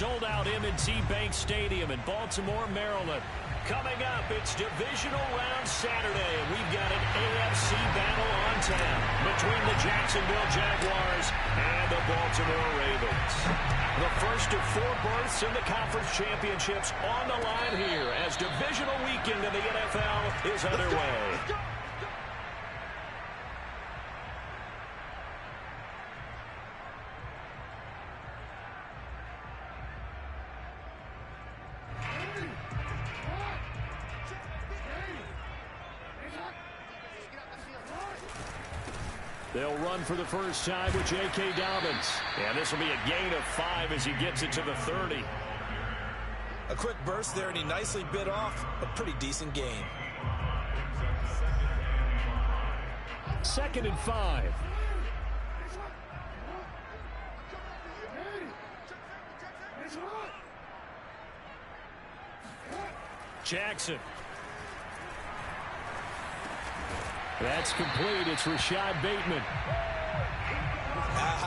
sold-out M&T Bank Stadium in Baltimore, Maryland. Coming up, it's Divisional Round Saturday, and we've got an AFC battle on tap between the Jacksonville Jaguars and the Baltimore Ravens. The first of 4 berths in the conference championships on the line here as Divisional weekend in the NFL is underway. They'll run for the first time with J.K. Dobbins. And this will be a gain of 5 as he gets it to the 30. A quick burst there, and he nicely bit off a pretty decent gain. 2nd and 5. Jackson. That's complete. It's Rashad Bateman.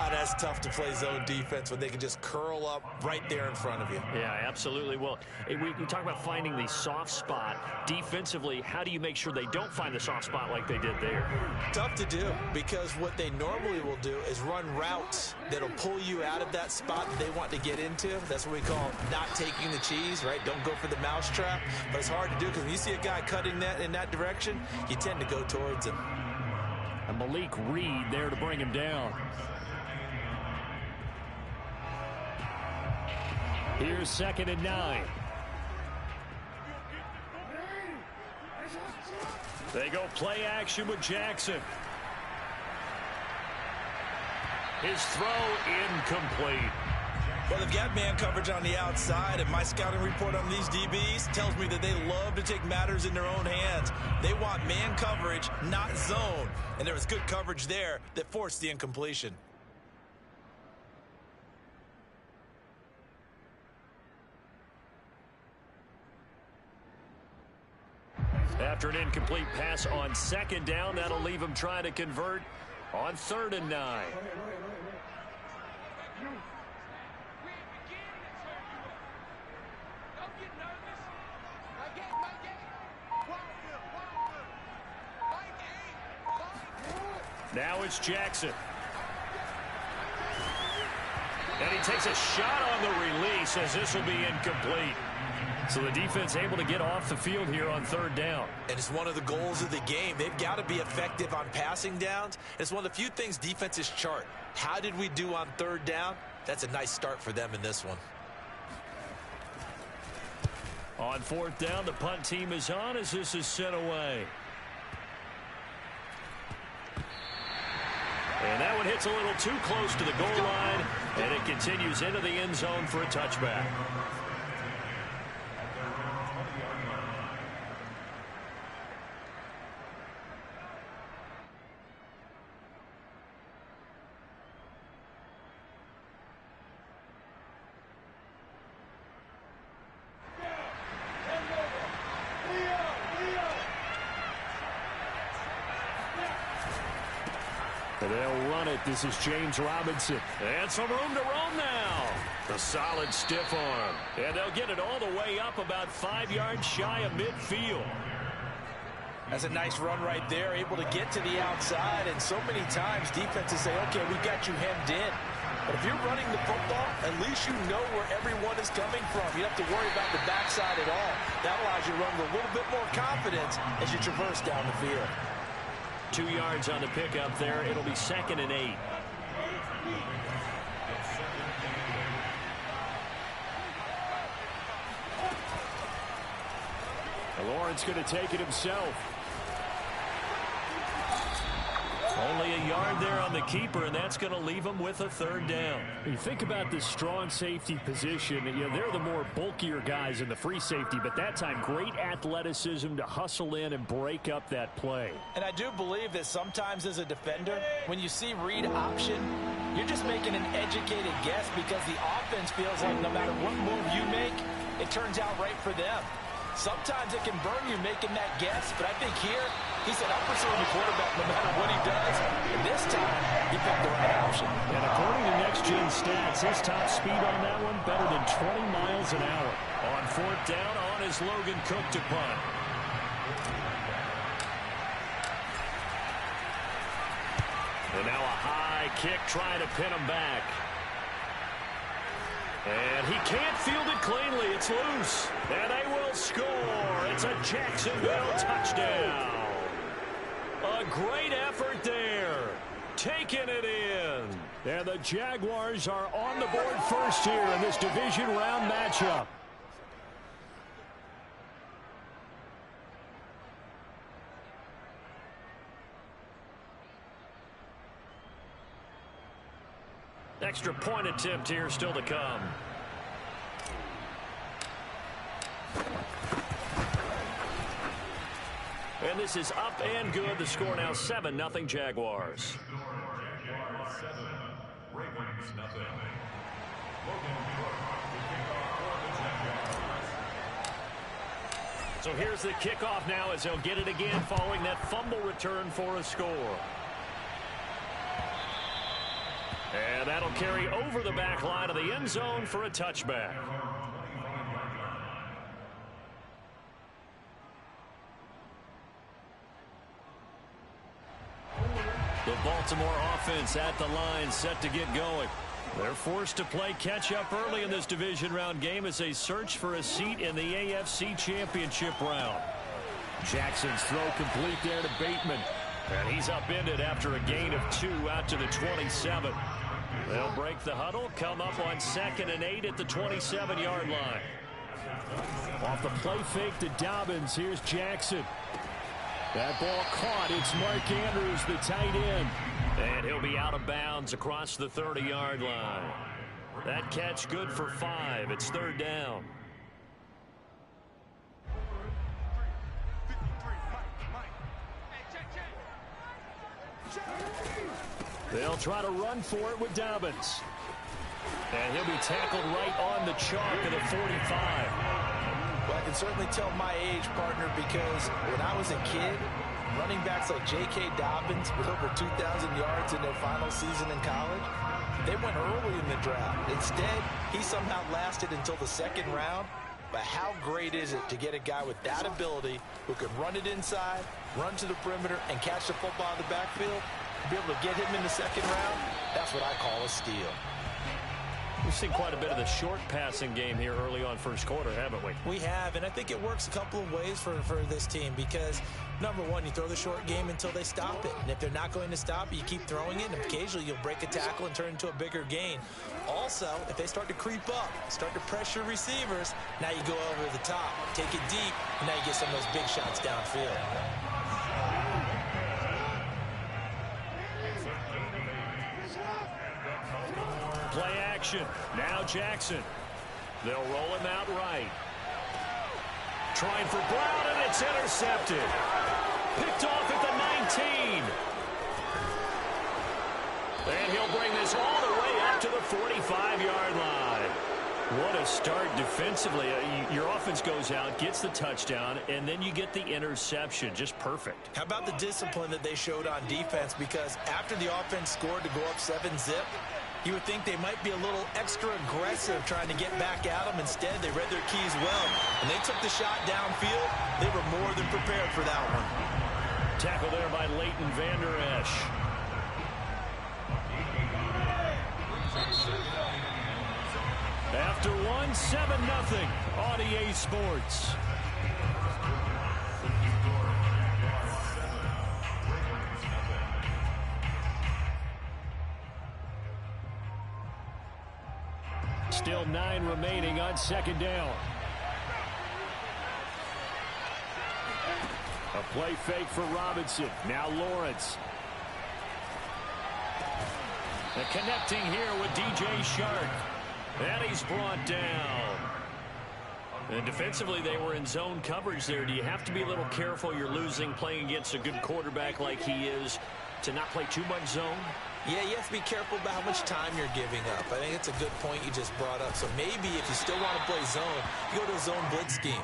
That's tough to play zone defense when they can just curl up right there in front of you. Yeah, absolutely. Well, we talk about finding the soft spot. Defensively, how do you make sure they don't find the soft spot like they did there? Tough to do, because what they normally will do is run routes that'll pull you out of that spot that they want to get into. That's what we call not taking the cheese, right? Don't go for the mousetrap. But it's hard to do because when you see a guy cutting that in that direction, you tend to go towards him. And Malik Reed there to bring him down. Here's 2nd and 9. They go play action with Jackson. His throw incomplete. Well, they've got man coverage on the outside, and my scouting report on these DBs tells me that they love to take matters in their own hands. They want man coverage, not zone. And there was good coverage there that forced the incompletion. After an incomplete pass on 2nd down, that'll leave him trying to convert on 3rd and 9. Now it's Jackson. And he takes a shot on the release as this will be incomplete. So the defense able to get off the field here on 3rd down. And it's one of the goals of the game. They've got to be effective on passing downs. It's one of the few things defenses chart. How did we do on 3rd down? That's a nice start for them in this one. On 4th down, the punt team is on as this is sent away. And that one hits a little too close to the goal line, and it continues into the end zone for a touchback. They'll run it. This is James Robinson. And some room to roam now. A solid stiff arm. And they'll get it all the way up about 5 yards shy of midfield. That's a nice run right there, able to get to the outside. And so many times defenses say, okay, we've got you hemmed in. But if you're running the football, at least you know where everyone is coming from. You don't have to worry about the backside at all. That allows you to run with a little bit more confidence as you traverse down the field. 2 yards on the pickup there. It'll be 2nd and 8. Lawrence going to take it himself. Only a yard there on the keeper, and that's going to leave him with a 3rd down. You think about the strong safety position. They're the more bulkier guys in the free safety, but that time great athleticism to hustle in and break up that play. And I do believe that sometimes as a defender, when you see read option, you're just making an educated guess because the offense feels like no matter what move you make, it turns out right for them. Sometimes it can burn you making that guess, but I think here, he said, I'm pursuing the quarterback no matter what he does. And this time, he picked the right option. And according to Next Gen Stats, his top speed on that one, better than 20 miles an hour. On fourth down, on is Logan Cook to punt. And now a high kick trying to pin him back. And he can't field it cleanly. It's loose. And they will score. It's a Jacksonville touchdown. A great effort there. Taking it in. And the Jaguars are on the board first here in this division round matchup. Extra point attempt here still to come. And this is up and good. The score now 7-0 Jaguars. So here's the kickoff now as he'll get it again following that fumble return for a score. And that'll carry over the back line of the end zone for a touchback. The Baltimore offense at the line, set to get going. They're forced to play catch-up early in this division round game as they search for a seat in the AFC Championship round. Jackson's throw complete there to Bateman. And he's upended after a gain of 2 out to the 27. They'll break the huddle, come up on 2nd and 8 at the 27-yard line. Off the play fake to Dobbins, here's Jackson. That ball caught. It's Mark Andrews, the tight end. And he'll be out of bounds across the 30-yard line. That catch good for 5. It's 3rd down. They'll try to run for it with Dobbins. And he'll be tackled right on the chalk of the 45. Well, I can certainly tell my age, partner, because when I was a kid, running backs like J.K. Dobbins with over 2,000 yards in their final season in college, they went early in the draft. Instead, he somehow lasted until the 2nd round. But how great is it to get a guy with that ability who can run it inside, run to the perimeter, and catch the football in the backfield? To be able to get him in the 2nd round, that's what I call a steal. We've seen quite a bit of the short passing game here early on first quarter, haven't we? We have, and I think it works a couple of ways for this team because, number one, you throw the short game until they stop it. And if they're not going to stop it, you keep throwing it, and occasionally you'll break a tackle and turn it into a bigger gain. Also, if they start to creep up, start to pressure receivers, now you go over the top, take it deep, and now you get some of those big shots downfield. Play action. Now Jackson. They'll roll him out right. Trying for Brown, and it's intercepted. Picked off at the 19. And he'll bring this all the way up to the 45-yard line. What a start defensively. Your offense goes out, gets the touchdown, and then you get the interception. Just perfect. How about the discipline that they showed on defense? Because after the offense scored to go up 7-zip, you would think they might be a little extra aggressive trying to get back at them. Instead, they read their keys well. And they took the shot downfield. They were more than prepared for that one. Tackle there by Leighton Vander Esch. After one, 7-0 on EA Sports. Still 9 remaining on 2nd down. A play fake for Robinson. Now Lawrence. And connecting here with DJ Shark. And he's brought down. And defensively, they were in zone coverage there. Do you have to be a little careful? You're losing, playing against a good quarterback like he is, to not play too much zone? Yeah, you have to be careful about how much time you're giving up. I think it's a good point you just brought up. So maybe if you still want to play zone, you go to a zone blitz scheme.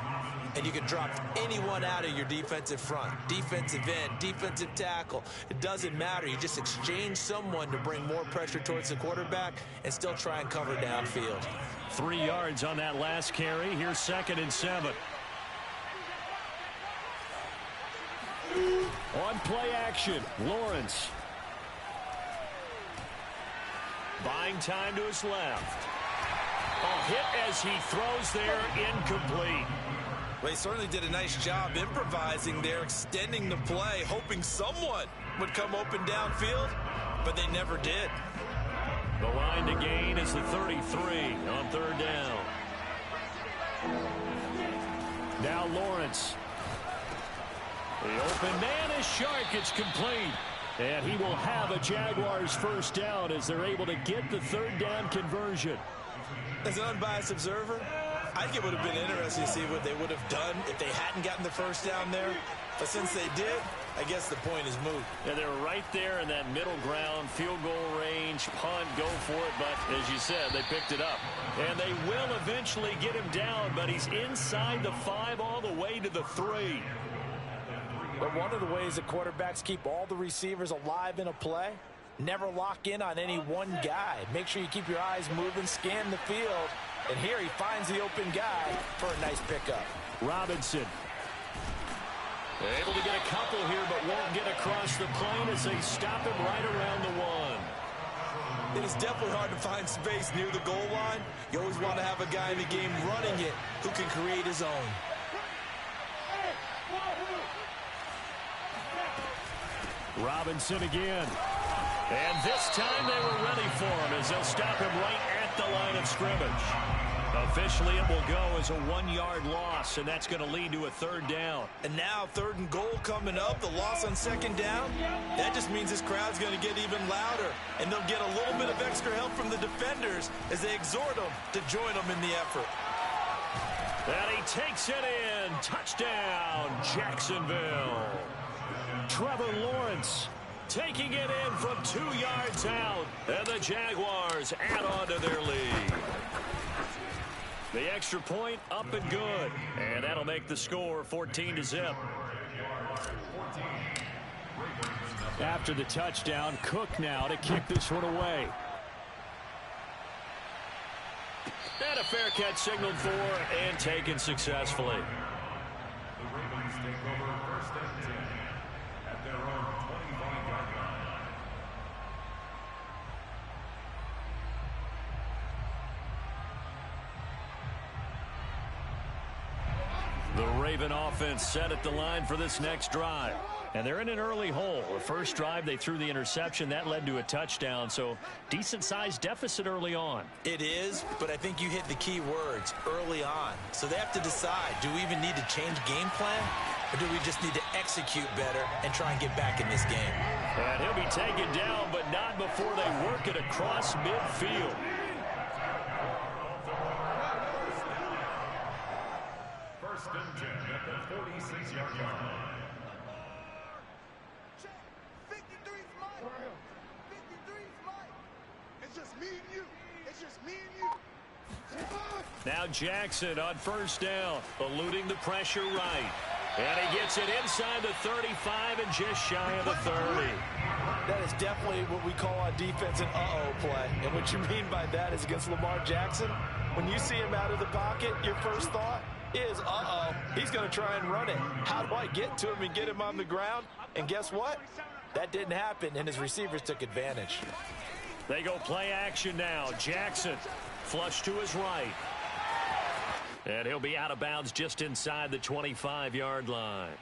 And you can drop anyone out of your defensive front. Defensive end, defensive tackle. It doesn't matter. You just exchange someone to bring more pressure towards the quarterback and still try and cover downfield. 3 yards on that last carry. Here's 2nd and 7. On play action, Lawrence. Buying time to his left. A hit as he throws there, incomplete. Well, he certainly did a nice job improvising there, extending the play, hoping someone would come open downfield, but they never did. The line to gain is the 33 on 3rd down. Now Lawrence. The open man is Shark. It's complete. And he will have a Jaguars 1st down as they're able to get the 3rd down conversion. As an unbiased observer, I think it would have been interesting to see what they would have done if they hadn't gotten the 1st down there. But since they did, I guess the point is moot. Yeah, they're right there in that middle ground, field goal range, punt, go for it. But as you said, they picked it up. And they will eventually get him down, but he's inside the 5 all the way to the 3. But one of the ways that quarterbacks keep all the receivers alive in a play, never lock in on any one guy. Make sure you keep your eyes moving, scan the field. And here he finds the open guy for a nice pickup. Robinson. Able to get a couple here, but won't get across the plane as they stop him right around the 1. It is definitely hard to find space near the goal line. You always want to have a guy in the game running it who can create his own. Robinson again. And this time they were ready for him as they'll stop him right at the line of scrimmage. Officially, it will go as a 1-yard loss, and that's going to lead to a 3rd down. And now 3rd and goal coming up, the loss on 2nd down. That just means this crowd's going to get even louder, and they'll get a little bit of extra help from the defenders as they exhort them to join them in the effort. And he takes it in. Touchdown, Jacksonville. Trevor Lawrence taking it in from 2 yards out. And the Jaguars add on to their lead. The extra point up and good. And that'll make the score 14-0. After the touchdown, Cook now to kick this one away. And a fair catch signaled for and taken successfully. The Ravens take over 1st and 10 at their own 25-yard line. The Raven offense set at the line for this next drive. And they're in an early hole. The first drive, they threw the interception. That led to a touchdown, so decent-sized deficit early on. It is, but I think you hit the key words, early on. So they have to decide, do we even need to change game plan, or do we just need to execute better and try and get back in this game? And he'll be taken down, but not before they work it across midfield. First and 10 at the 46-yard line. Now Jackson on 1st down, eluding the pressure right. And he gets it inside the 35 and just shy of the 30. That is definitely what we call on defense an uh-oh play. And what you mean by that is against Lamar Jackson, when you see him out of the pocket, your first thought is, uh-oh, he's going to try and run it. How do I get to him and get him on the ground? And guess what? That didn't happen, and his receivers took advantage. They go play action now. Jackson flush to his right. And he'll be out of bounds just inside the 25-yard line.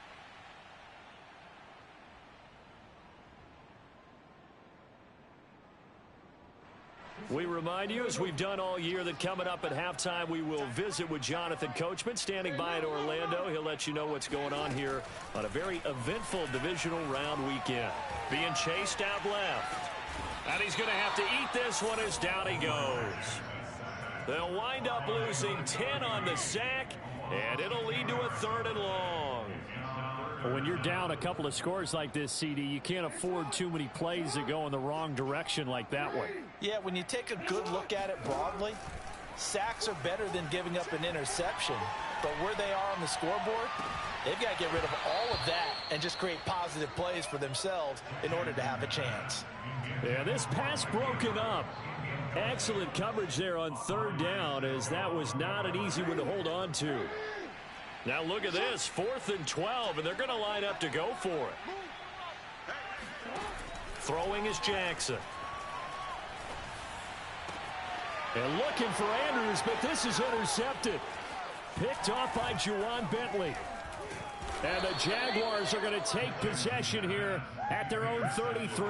We remind you, as we've done all year, that coming up at halftime, we will visit with Jonathan Coachman, standing by in Orlando. He'll let you know what's going on here on a very eventful divisional round weekend. Being chased out left. And he's going to have to eat this one as down he goes. They'll wind up losing 10 on the sack, and it'll lead to a 3rd and long. Well, when you're down a couple of scores like this, CD, you can't afford too many plays that go in the wrong direction like that one. Yeah, when you take a good look at it broadly, sacks are better than giving up an interception. But where they are on the scoreboard, they've got to get rid of all of that and just create positive plays for themselves in order to have a chance. Yeah, this pass broken up. Excellent coverage there on third down, as that was not an easy one to hold on to. Now look at this, 4th and 12, and they're going to line up to go for it. Throwing is Jackson. And looking for Andrews, but this is intercepted. Picked off by Juwan Bentley. And the Jaguars are going to take possession here at their own 33.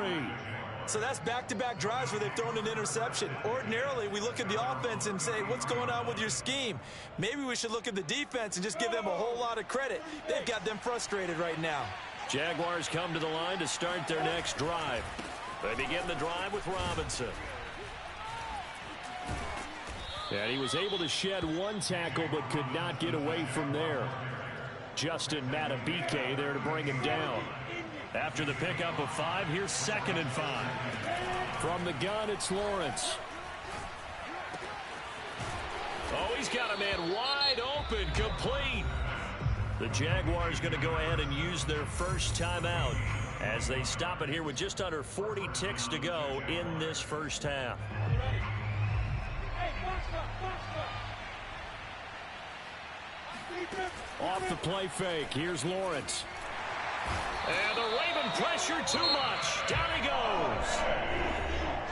So that's back-to-back drives where they've thrown an interception. Ordinarily, we look at the offense and say, what's going on with your scheme? Maybe we should look at the defense and just give them a whole lot of credit. They've got them frustrated right now. Jaguars come to the line to start their next drive. They begin the drive with Robinson. And he was able to shed one tackle but could not get away from there. Justin Matabike there to bring him down. After the pickup of 5, here's 2nd and 5. From the gun, it's Lawrence. Oh, he's got a man wide open, complete. The Jaguars going to go ahead and use their first timeout as they stop it here with just under 40 ticks to go in this first half. Off the play fake, here's Lawrence. And the Raven pressure too much. Down he goes.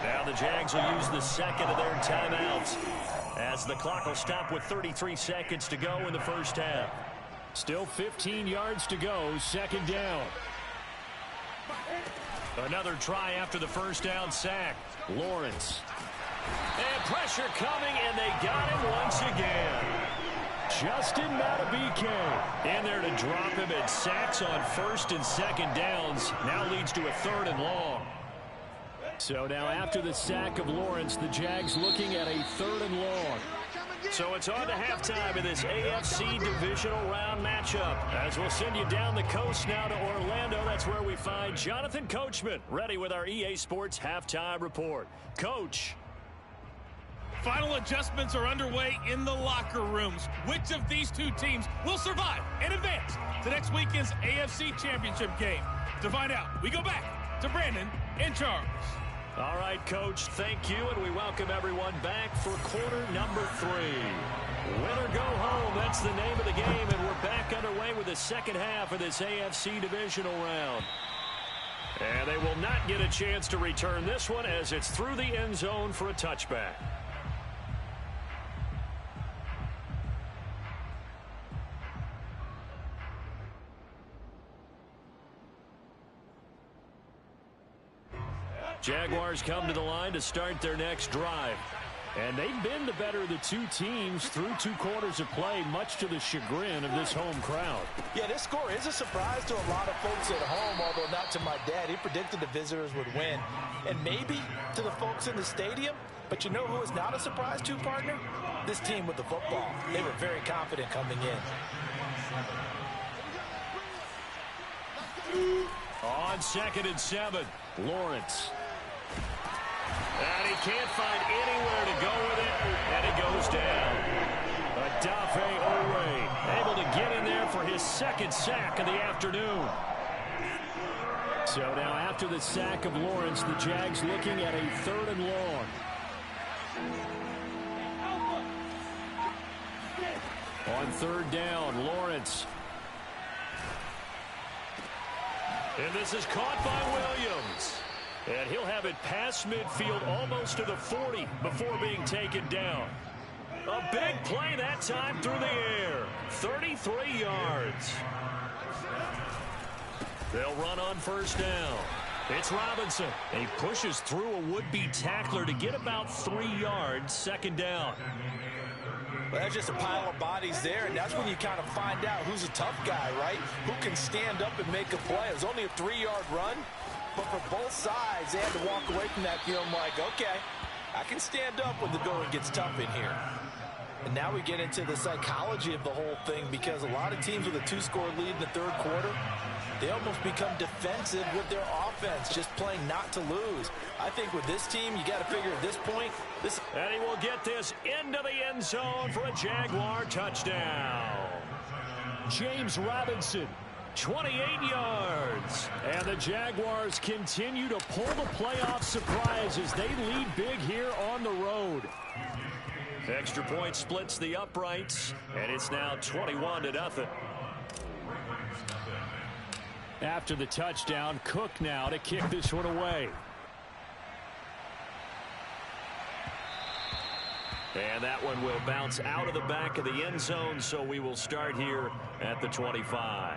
Now the Jags will use the second of their timeouts as the clock will stop with 33 seconds to go in the first half. Still 15 yards to go, 2nd down. Another try after the first down sack. Lawrence. And pressure coming, and they got him once again. Justin Matabike in there to drop him, and sacks on 1st and 2nd downs. Now leads to a 3rd and long. So now after the sack of Lawrence, the Jags looking at a 3rd and long. So it's on to halftime in this AFC Divisional Round matchup. As we'll send you down the coast now to Orlando. That's where we find Jonathan Coachman ready with our EA Sports Halftime Report. Coach. Final adjustments are underway in the locker rooms. Which of these two teams will survive and advance to next weekend's AFC Championship game? To find out, we go back to Brandon and Charles. All right, Coach, thank you, and we welcome everyone back for quarter number 3. Win or go home, that's the name of the game, and we're back underway with the second half of this AFC Divisional Round. And they will not get a chance to return this one as it's through the end zone for a touchback. Jaguars come to the line to start their next drive. And they've been the better of the two teams through 2 quarters of play, much to the chagrin of this home crowd. Yeah, this score is a surprise to a lot of folks at home, although not to my dad. He predicted the visitors would win. And maybe to the folks in the stadium. But you know who is not a surprise to, partner? This team with the football. They were very confident coming in. On 2nd and 7, Lawrence. And he can't find anywhere to go with it, and he goes down. Adafe Owe able to get in there for his 2nd sack of the afternoon. So now after the sack of Lawrence, the Jags looking at a 3rd and long. On 3rd down, Lawrence. And this is caught by Williams. And he'll have it past midfield almost to the 40 before being taken down. A big play that time through the air. 33 yards. They'll run on 1st down. It's Robinson. And he pushes through a would-be tackler to get about 3 yards, 2nd down. Well, that's just a pile of bodies there, and that's when you kind of find out who's a tough guy, right? Who can stand up and make a play. It was only a 3-yard run, but for both sides, they had to walk away from that feeling like, okay, I can stand up when the going gets tough in here. And now we get into the psychology of the whole thing, because a lot of teams with a 2-score lead in the 3rd quarter, they almost become defensive with their offense, just playing not to lose. I think with this team, you got to figure at this point, and he will get this into the end zone for a Jaguar touchdown. James Robinson 28 yards. And the Jaguars continue to pull the playoff surprise as they lead big here on the road. Extra point splits the uprights, and it's now 21-0. After the touchdown, Cook now to kick this one away. And that one will bounce out of the back of the end zone, so we will start here at the 25.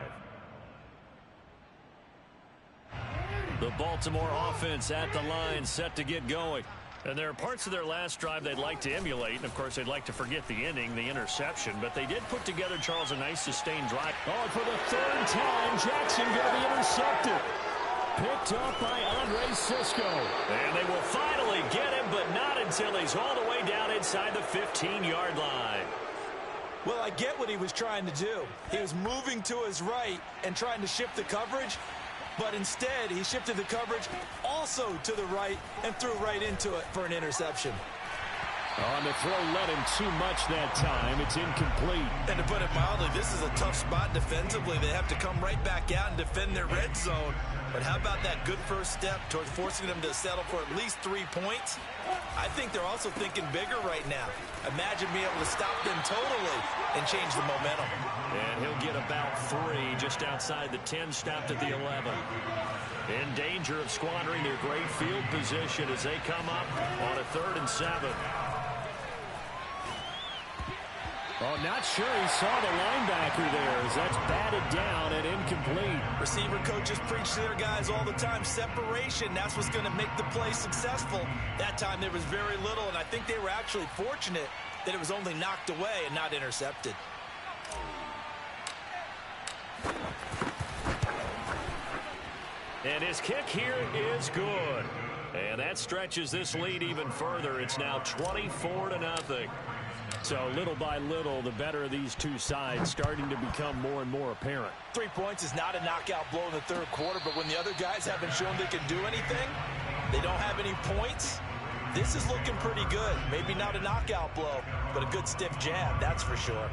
The Baltimore offense at the line, set to get going. And there are parts of their last drive they'd like to emulate. And, of course, they'd like to forget the inning, the interception. But they did put together, Charles, a nice sustained drive. Oh, for the third time, Jackson going to be intercepted. Picked up by Andre Sisco. And they will finally get him, but not until he's all the way down inside the 15-yard line. Well, I get what he was trying to do. He was moving to his right and trying to shift the coverage. But instead, he shifted the coverage also to the right and threw right into it for an interception. On the throw, led him too much that time. It's incomplete. And to put it mildly, this is a tough spot defensively. They have to come right back out and defend their red zone. But how about that good first step towards forcing them to settle for at least 3 points? I think they're also thinking bigger right now. Imagine being able to stop them totally and change the momentum. And he'll get about 3 just outside the 10, stopped at the 11. In danger of squandering their great field position as they come up on a 3rd and 7. Oh, not sure he saw the linebacker there as that's batted down and incomplete. Receiver coaches preach to their guys all the time. Separation, that's what's going to make the play successful. That time there was very little, and I think they were actually fortunate that it was only knocked away and not intercepted. And his kick here is good. And that stretches this lead even further. It's now 24-0. So little by little, the better of these two sides starting to become more and more apparent. 3 points is not a knockout blow in the third quarter, but when the other guys haven't shown they can do anything, they don't have any points, this is looking pretty good. Maybe not a knockout blow, but a good stiff jab, that's for sure.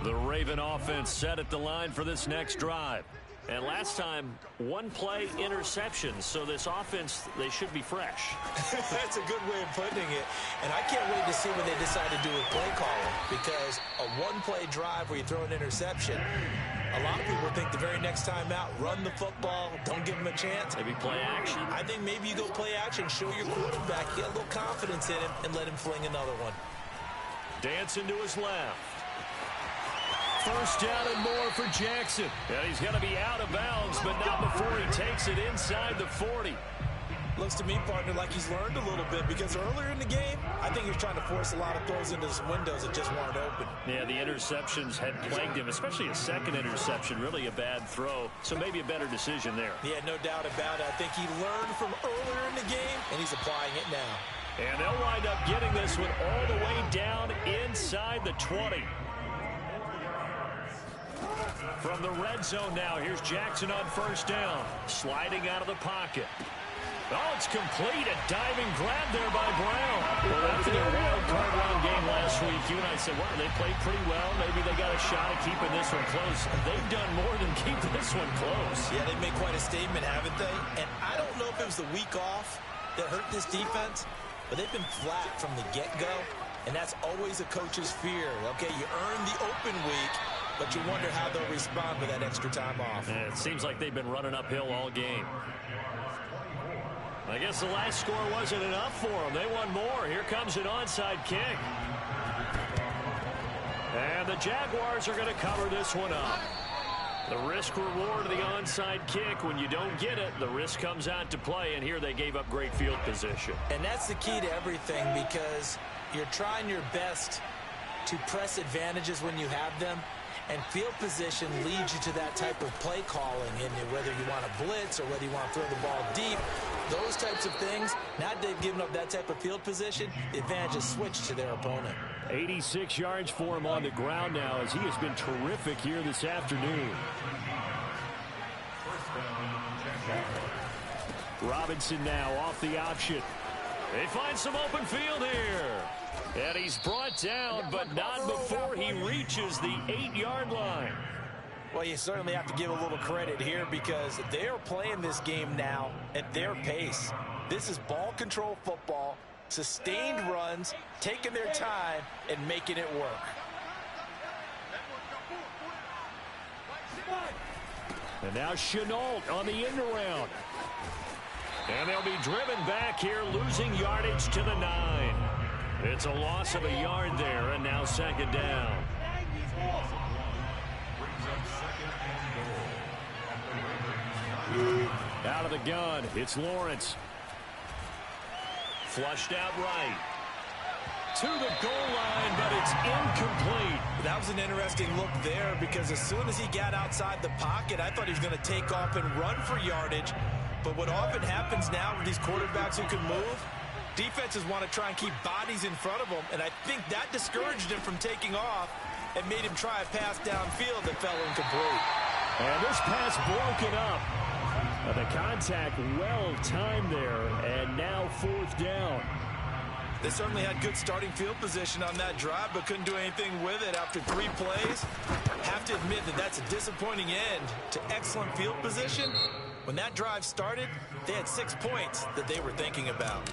The Raven offense set at the line for this next drive. And last time, 1 play interceptions. So this offense, they should be fresh. That's a good way of putting it. And I can't wait to see what they decide to do with play calling. Because a 1-play drive where you throw an interception, a lot of people think the very next time out, run the football, don't give them a chance. Maybe play action. I think maybe you go play action, show your quarterback, get a little confidence in him, and let him fling another one. Dancing to his left. First down and more for Jackson. And he's going to be out of bounds, but not before he takes it inside the 40. Looks to me, partner, like he's learned a little bit because earlier in the game, I think he was trying to force a lot of throws into some windows that just weren't open. Yeah, the interceptions had plagued him, especially a second interception, really a bad throw. So maybe a better decision there. Yeah, no doubt about it. I think he learned from earlier in the game, and he's applying it now. And they'll wind up getting this one all the way down inside the 20. From the red zone now, here's Jackson on first down. Sliding out of the pocket. Oh, it's complete. A diving grab there by Brown. Well, after their wild card round game last week, you and I said, well, they played pretty well. Maybe they got a shot at keeping this one close. They've done more than keep this one close. Yeah, they've made quite a statement, haven't they? And I don't know if it was the week off that hurt this defense, but they've been flat from the get-go, and that's always a coach's fear. Okay, you earn the open week, but you wonder how they'll respond with that extra time off. And it seems like they've been running uphill all game. I guess the last score wasn't enough for them. They want more. Here comes an onside kick. And the Jaguars are going to cover this one up. The risk-reward of the onside kick, when you don't get it, the risk comes out to play, and here they gave up great field position. And that's the key to everything because you're trying your best to press advantages when you have them. And field position leads you to that type of play calling, and whether you want to blitz or whether you want to throw the ball deep, those types of things. Now that they've given up that type of field position, the advantage is switched to their opponent. 86 yards for him on the ground now as he has been terrific here this afternoon. Robinson now off the option. They find some open field here. And he's brought down, but not before he reaches the 8-yard line. Well, you certainly have to give a little credit here because they are playing this game now at their pace. This is ball control football, sustained runs, taking their time, and making it work. And now Chenault on the end around. And they'll be driven back here, losing yardage to the 9. It's a loss of a yard there, and now second down. Out of the gun, it's Lawrence. Flushed out right. To the goal line, but it's incomplete. That was an interesting look there because as soon as he got outside the pocket, I thought he was going to take off and run for yardage. But what often happens now with these quarterbacks who can move, defenses want to try and keep bodies in front of them, and I think that discouraged him from taking off and made him try a pass downfield that fell incomplete. And this pass broken up. The contact well timed there, and now fourth down. They certainly had good starting field position on that drive, but couldn't do anything with it after 3 plays. Have to admit that that's a disappointing end to excellent field position. When that drive started, they had 6 points that they were thinking about.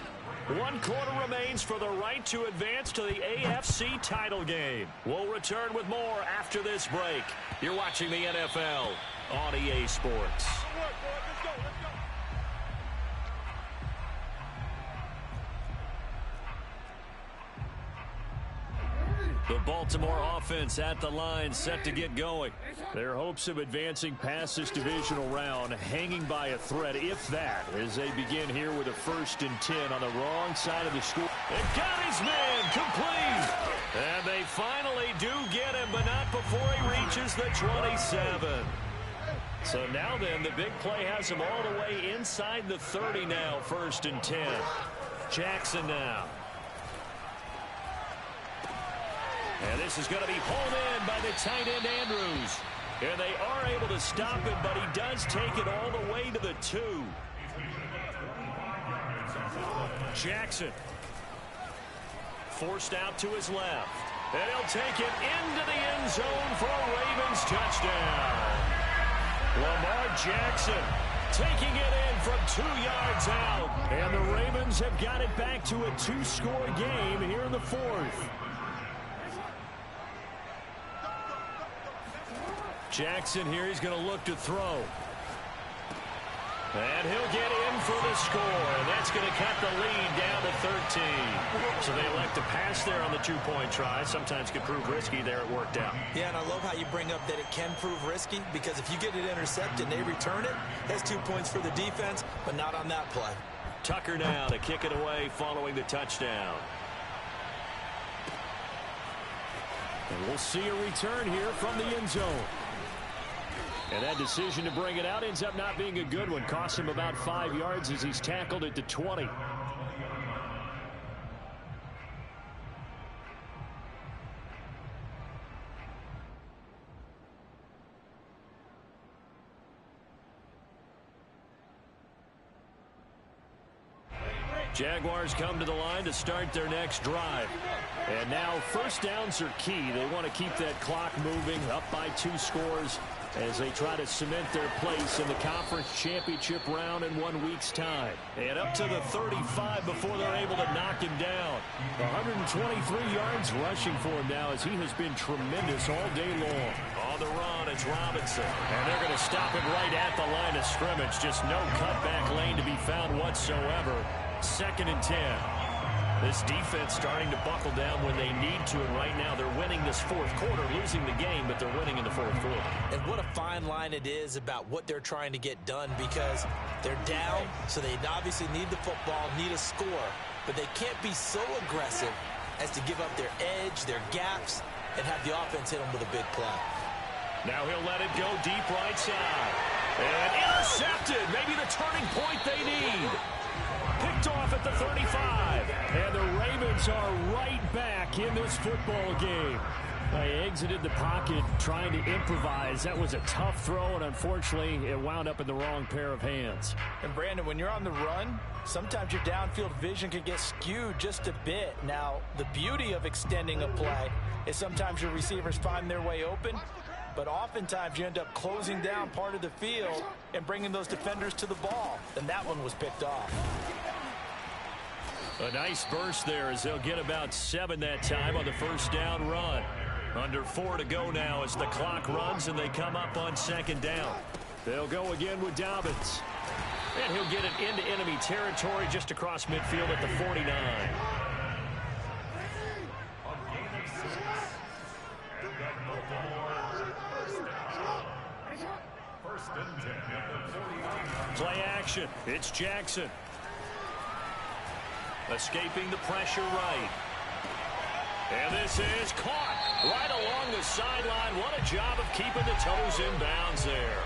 1 quarter remains for the right to advance to the AFC title game. We'll return with more after this break. You're watching the NFL on EA Sports. The Baltimore offense at the line, set to get going. Their hopes of advancing past this divisional round hanging by a thread, if that, as they begin here with a 1st and 10 on the wrong side of the score. They've got his man complete. And they finally do get him, but not before he reaches the 27. So now then, the big play has him all the way inside the 30 now, 1st and 10. Jackson now. And this is going to be pulled in by the tight end, Andrews. And they are able to stop him, but he does take it all the way to the 2. Jackson. Forced out to his left. And he'll take it into the end zone for a Ravens touchdown. Lamar Jackson taking it in from 2 yards out. And the Ravens have got it back to a 2-score game here in the 4th. Jackson here, he's going to look to throw. And he'll get in for the score. And that's going to cut the lead down to 13. So they elect to pass there on the 2-point try. Sometimes could prove risky. There it worked out. Yeah, and I love how you bring up that it can prove risky because if you get it intercepted and they return it, that's 2 points for the defense, but not on that play. Tucker now to kick it away following the touchdown. And we'll see a return here from the end zone. And that decision to bring it out ends up not being a good one. Costs him about 5 yards as he's tackled at the 20. Jaguars come to the line to start their next drive. And now 1st downs are key. They want to keep that clock moving, up by 2 scores as they try to cement their place in the conference championship round in 1 week's time. And up to the 35 before they're able to knock him down. 123 yards rushing for him now as he has been tremendous all day long. On the run, it's Robinson. And they're going to stop him right at the line of scrimmage. Just no cutback lane to be found whatsoever. 2nd and 10. This defense starting to buckle down when they need to, and right now they're winning this 4th quarter, losing the game, but they're winning in the 4th quarter. And what a fine line it is about what they're trying to get done because they're down, so they obviously need the football, need a score, but they can't be so aggressive as to give up their edge, their gaps, and have the offense hit them with a big play. Now he'll let it go deep right side. And intercepted, maybe the turning point they need. Picked off at the 35. And the Ravens are right back in this football game. He exited the pocket trying to improvise. That was a tough throw, and unfortunately, it wound up in the wrong pair of hands. And, Brandon, when you're on the run, sometimes your downfield vision can get skewed just a bit. Now, the beauty of extending a play is sometimes your receivers find their way open, but oftentimes you end up closing down part of the field and bringing those defenders to the ball. And that one was picked off. A nice burst there as they'll get about 7 that time on the first down run. Under 4 to go now as the clock runs and they come up on second down. They'll go again with Dobbins. And he'll get it into enemy territory just across midfield at the 49. Play action. It's Jackson. Escaping the pressure right. And this is caught right along the sideline. What a job of keeping the toes in bounds there.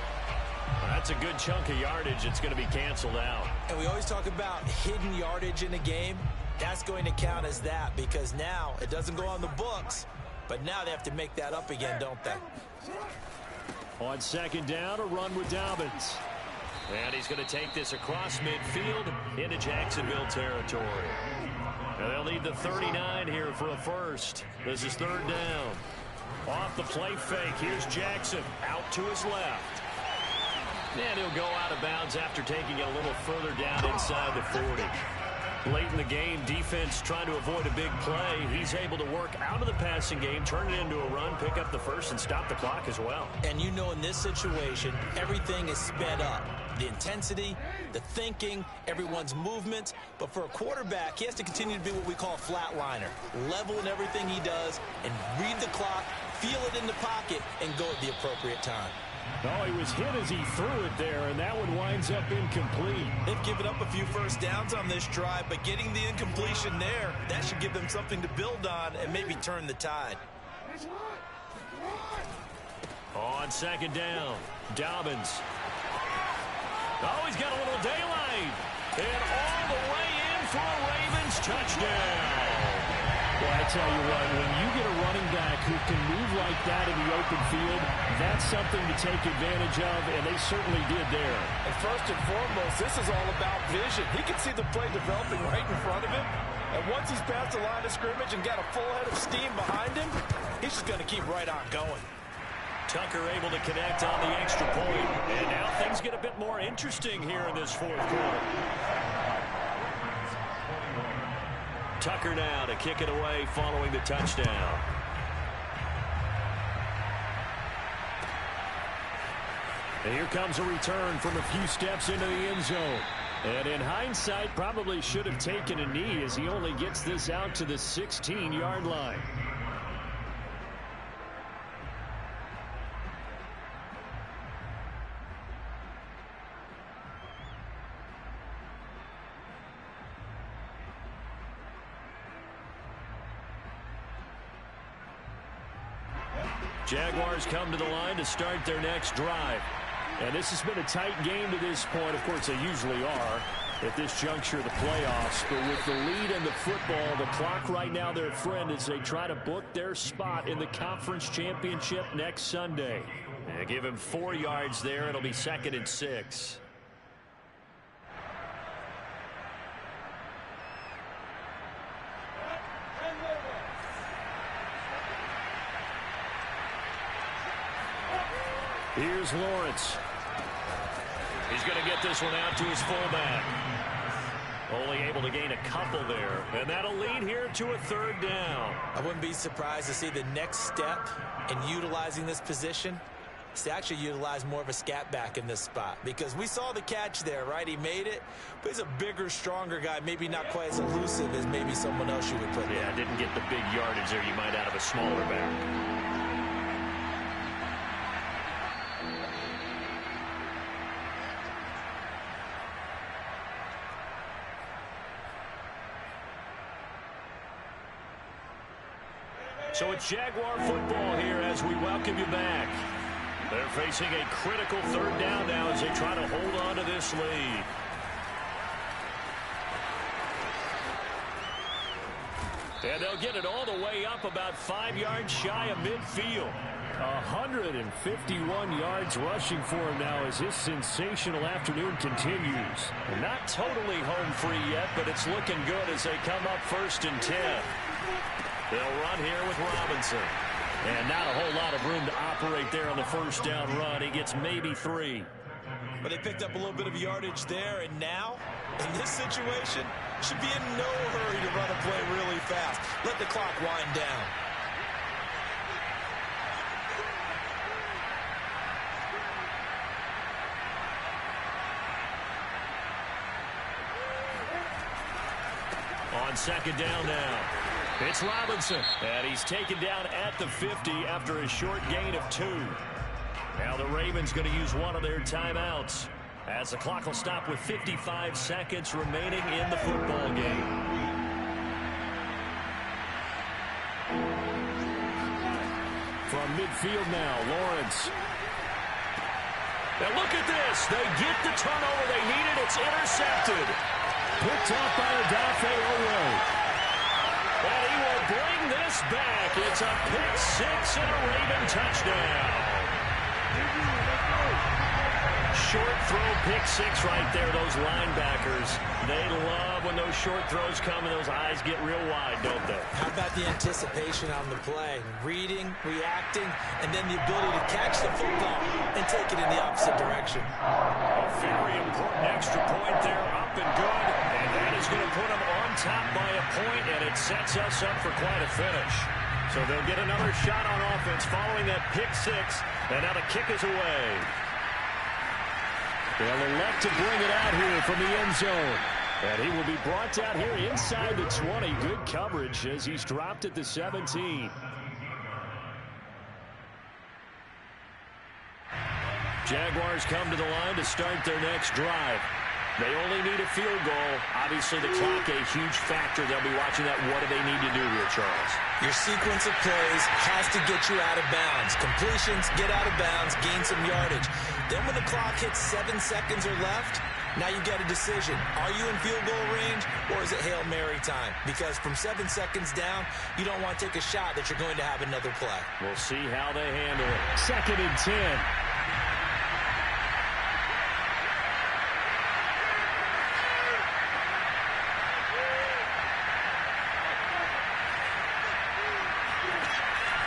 That's a good chunk of yardage. It's going to be canceled out. And we always talk about hidden yardage in a game. That's going to count as that because now it doesn't go on the books, but now they have to make that up again, don't they? On second down, a run with Dobbins. And he's going to take this across midfield into Jacksonville territory. And they'll need the 39 here for a first. This is third down. Off the play fake, here's Jackson out to his left. And he'll go out of bounds after taking it a little further down inside the 40. Late in the game, defense trying to avoid a big play. He's able to work out of the passing game, turn it into a run, pick up the first, and stop the clock as well. And you know in this situation, everything is sped up. The intensity, the thinking, everyone's movement. But for a quarterback, he has to continue to be what we call a flatliner. Level in everything he does and read the clock, feel it in the pocket, and go at the appropriate time. Oh, he was hit as he threw it there, and that one winds up incomplete. They've given up a few first downs on this drive, but getting the incompletion there, that should give them something to build on and maybe turn the tide. On second down, Dobbins. Oh, he's got a little daylight. And all the way in for a Ravens touchdown. Well, I tell you what, when you get a running back who can move like that in the open field, that's something to take advantage of, and they certainly did there. And first and foremost, this is all about vision. He can see the play developing right in front of him. And once he's past the line of scrimmage and got a full head of steam behind him, he's just going to keep right on going. Tucker able to connect on the extra point. And now things get a bit more interesting here in this fourth quarter. Tucker now to kick it away following the touchdown. And here comes a return from a few steps into the end zone. And in hindsight, probably should have taken a knee as he only gets this out to the 16-yard line. Jaguars come to the line to start their next drive. And this has been a tight game to this point. Of course, they usually are at this juncture of the playoffs. But with the lead in the football, the clock right now their friend as they try to book their spot in the conference championship next Sunday. And give him 4 yards there. It'll be 2nd and 6. Here's Lawrence. He's going to get this one out to his fullback. Only able to gain a couple there. And that'll lead here to a third down. I wouldn't be surprised to see the next step in utilizing this position is to actually utilize more of a scat back in this spot. Because we saw the catch there, right? He made it, but he's a bigger, stronger guy. Maybe not quite as elusive as maybe someone else you would put there. Yeah, didn't get the big yardage there you might out of a smaller back. So it's Jaguar football here as we welcome you back. They're facing a critical third down now as they try to hold on to this lead. And they'll get it all the way up about 5 yards shy of midfield. 151 yards rushing for him now as his sensational afternoon continues. Not totally home free yet, but it's looking good as they come up 1st and 10. They'll run here with Robinson. And not a whole lot of room to operate there on the first down run. He gets maybe 3. But they picked up a little bit of yardage there, and now, in this situation, should be in no hurry to run a play really fast. Let the clock wind down. On 2nd down now, it's Robinson. And he's taken down at the 50 after a short gain of 2. Now the Ravens going to use one of their timeouts as the clock will stop with 55 seconds remaining in the football game. From midfield now, Lawrence. Now look at this. They get the turnover they needed. It's intercepted. Picked up by Odafe Oweh. And he will bring this back. It's a pick 6 and a Raven touchdown. Short throw, pick 6 right there. Those linebackers, they love when those short throws come and those eyes get real wide, don't they? How about the anticipation on the play? Reading, reacting, and then the ability to catch the football and take it in the opposite direction. A very important extra point there, up and good. And that is going to put them on top by a point, and it sets us up for quite a finish. So they'll get another shot on offense following that pick 6, and now the kick is away. They'll elect to bring it out here from the end zone. And he will be brought out here inside the 20. Good coverage as he's dropped at the 17. Jaguars come to the line to start their next drive. They only need a field goal. Obviously, the clock a huge factor. They'll be watching that. What do they need to do here, Charles? Your sequence of plays has to get you out of bounds. Completions, get out of bounds, gain some yardage. Then when the clock hits 7 seconds or left, now you get a decision. Are you in field goal range, or is it Hail Mary time? Because from 7 seconds down, you don't want to take a shot that you're going to have another play. We'll see how they handle it. 2nd and 10.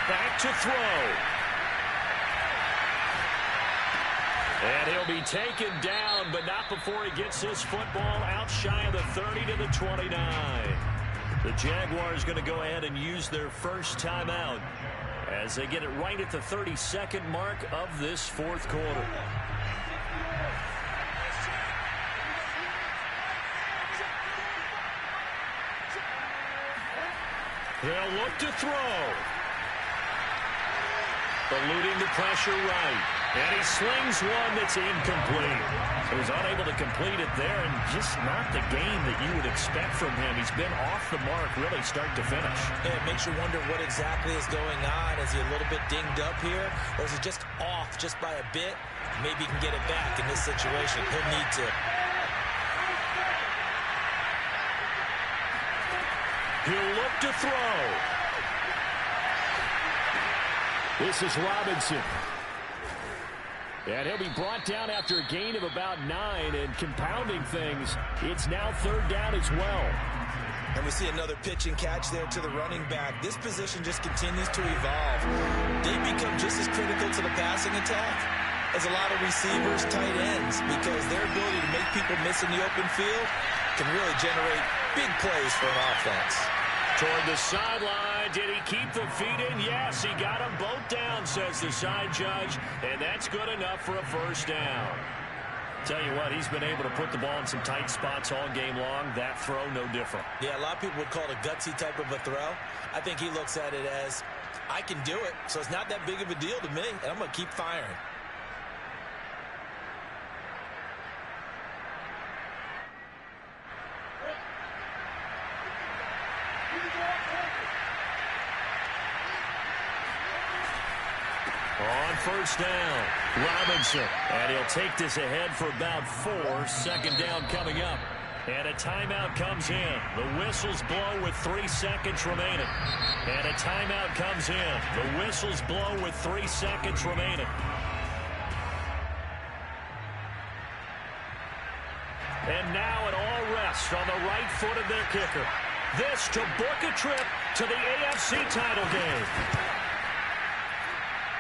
Back to throw. And he'll be taken down, but not before he gets this football out shy of the 30 to the 29. The Jaguars going to go ahead and use their first timeout as they get it right at the 32nd mark of this 4th quarter. They'll look to throw. Eluding the pressure right. And he slings one that's incomplete. He was unable to complete it there, and just not the game that you would expect from him. He's been off the mark really start to finish. Yeah, it makes you wonder what exactly is going on. Is he a little bit dinged up here, or is he just off just by a bit? Maybe he can get it back in this situation. He'll need to. He'll look to throw. This is Robinson. And he'll be brought down after a gain of about 9, and compounding things, it's now 3rd down as well. And we see another pitch and catch there to the running back. This position just continues to evolve. They become just as critical to the passing attack as a lot of receivers, tight ends, because their ability to make people miss in the open field can really generate big plays for an offense. Toward the sideline, did he keep the feet in? Yes, he got them both down, says the side judge, and that's good enough for a first down. Tell you what, he's been able to put the ball in some tight spots all game long. That throw, no different. Yeah, a lot of people would call it a gutsy type of a throw. I think he looks at it as, I can do it, so it's not that big of a deal to me, and I'm going to keep firing. On first down, Robinson. And he'll take this ahead for about 4. 2nd down coming up. And a timeout comes in. The whistles blow with 3 seconds remaining. And a timeout comes in. The whistles blow with 3 seconds remaining. And now it all rests on the right foot of their kicker. This to book a trip to the AFC title game.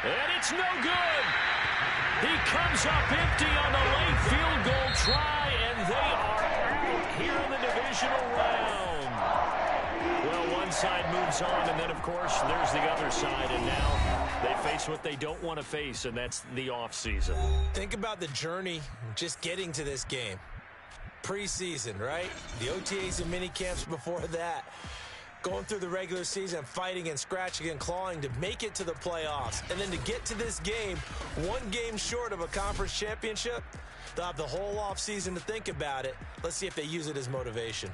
And it's no good. He comes up empty on the late field goal try, and they are out here in the divisional round. Well, one side moves on, and then, of course, there's the other side, and now they face what they don't want to face, and that's the offseason. Think about the journey just getting to this game. Preseason, right? The OTAs and mini camps before that. Going through the regular season, fighting and scratching and clawing to make it to the playoffs. And then to get to this game, one game short of a conference championship, they'll have the whole offseason to think about it. Let's see if they use it as motivation.